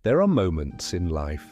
There are moments in life,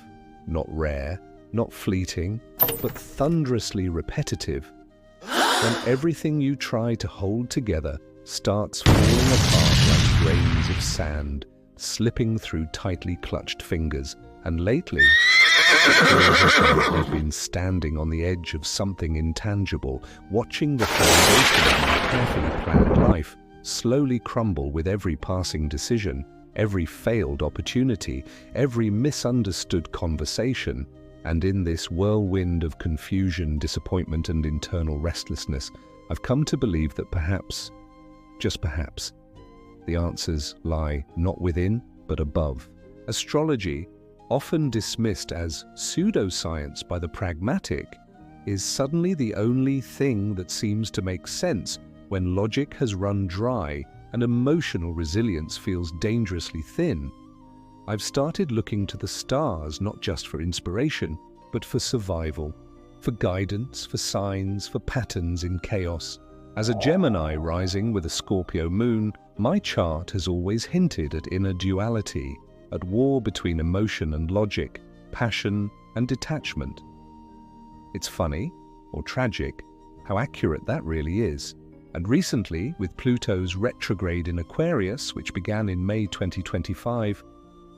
not rare, not fleeting, but thunderously repetitive, when everything you try to hold together starts falling apart like grains of sand, slipping through tightly clutched fingers. And lately, it feels like I've been standing on the edge of something intangible, watching the foundation of my carefully planned life slowly crumble with every passing decision, every failed opportunity, every misunderstood conversation. And in this whirlwind of confusion, disappointment, and internal restlessness, I've come to believe that perhaps, just perhaps, the answers lie not within, but above. Astrology, often dismissed as pseudoscience by the pragmatic, is suddenly the only thing that seems to make sense when logic has run dry and emotional resilience feels dangerously thin. I've started looking to the stars not just for inspiration, but for survival, for guidance, for signs, for patterns in chaos. As a Gemini rising with a Scorpio moon, my chart has always hinted at inner duality, at war between emotion and logic, passion and detachment. It's funny, or tragic, how accurate that really is. And recently, with Pluto's retrograde in Aquarius, which began in May 2025,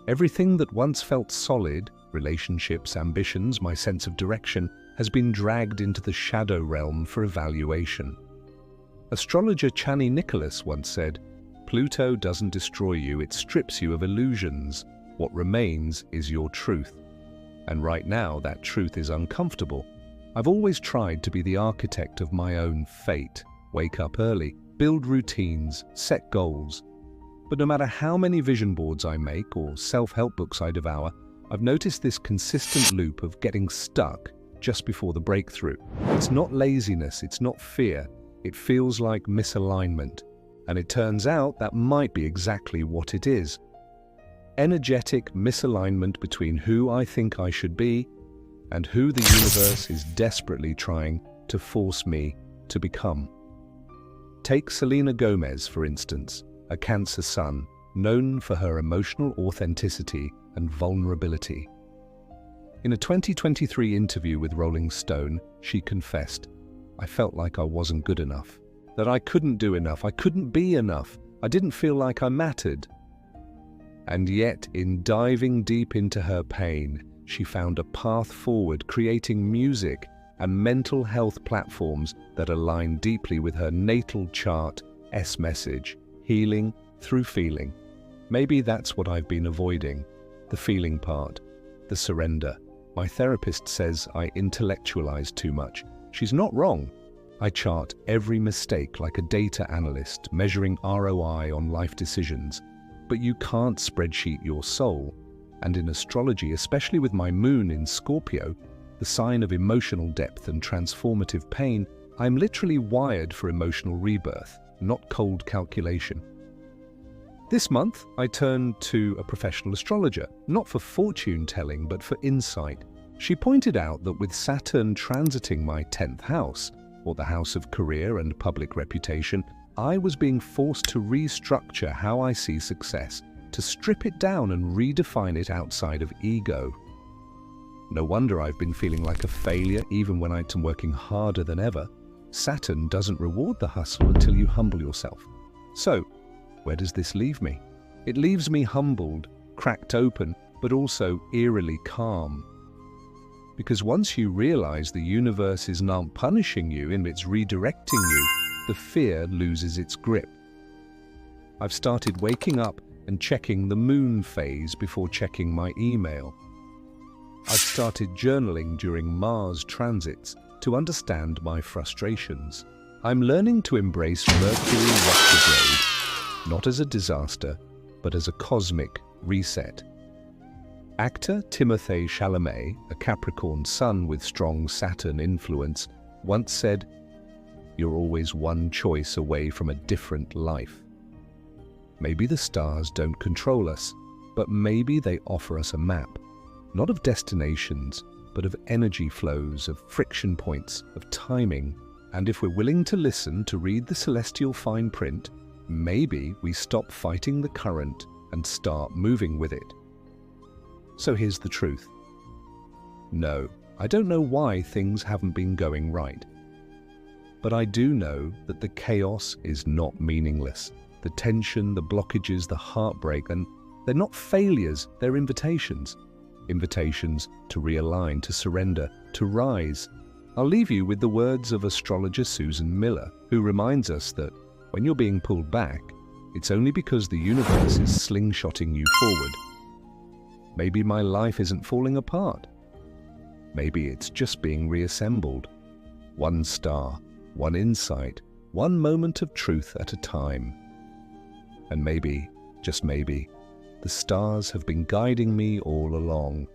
everything that once felt solid, relationships, ambitions, my sense of direction, has been dragged into the shadow realm for evaluation. Astrologer Chani Nicholas once said, "Pluto doesn't destroy you, it strips you of illusions. What remains is your truth." And right now, that truth is uncomfortable. I've always tried to be the architect of my own fate, wake up early, build routines, set goals. But no matter how many vision boards I make or self-help books I devour, I've noticed this consistent loop of getting stuck just before the breakthrough. It's not laziness, it's not fear, it feels like misalignment. And it turns out that might be exactly what it is. Energetic misalignment between who I think I should be and who the universe is desperately trying to force me to become. Take Selena Gomez, for instance, a Cancer sun, known for her emotional authenticity and vulnerability. In a 2023 interview with Rolling Stone, she confessed, "I felt like I wasn't good enough, that I couldn't do enough, I couldn't be enough, I didn't feel like I mattered." And yet, in diving deep into her pain, she found a path forward, creating music and mental health platforms that align deeply with her natal chart's message, healing through feeling. Maybe that's what I've been avoiding, the feeling part, the surrender. My therapist says I intellectualize too much. She's not wrong. I chart every mistake like a data analyst, measuring ROI on life decisions. But you can't spreadsheet your soul. And in astrology, especially with my moon in Scorpio, the sign of emotional depth and transformative pain, I'm literally wired for emotional rebirth, not cold calculation. This month, I turned to a professional astrologer, not for fortune-telling, but for insight. She pointed out that with Saturn transiting my 10th house, or the house of career and public reputation, I was being forced to restructure how I see success, to strip it down and redefine it outside of ego. No wonder I've been feeling like a failure even when I'm working harder than ever. Saturn doesn't reward the hustle until you humble yourself. So, where does this leave me? It leaves me humbled, cracked open, but also eerily calm. Because once you realize the universe is not punishing you and it's redirecting you, the fear loses its grip. I've started waking up and checking the moon phase before checking my email. I've started journaling during Mars transits to understand my frustrations. I'm learning to embrace Mercury retrograde, not as a disaster, but as a cosmic reset. Actor Timothée Chalamet, a Capricorn sun with strong Saturn influence, once said, "You're always one choice away from a different life." Maybe the stars don't control us, but maybe they offer us a map, not of destinations, but of energy flows, of friction points, of timing. And if we're willing to listen, to read the celestial fine print, maybe we stop fighting the current and start moving with it. So here's the truth. No, I don't know why things haven't been going right. But I do know that the chaos is not meaningless. The tension, the blockages, the heartbreak, and they're not failures, they're invitations. Invitations to realign, to surrender, to rise. I'll leave you with the words of astrologer Susan Miller, who reminds us that when you're being pulled back, it's only because the universe is slingshotting you forward. Maybe my life isn't falling apart. Maybe it's just being reassembled. One star, one insight, one moment of truth at a time. And maybe, just maybe, the stars have been guiding me all along.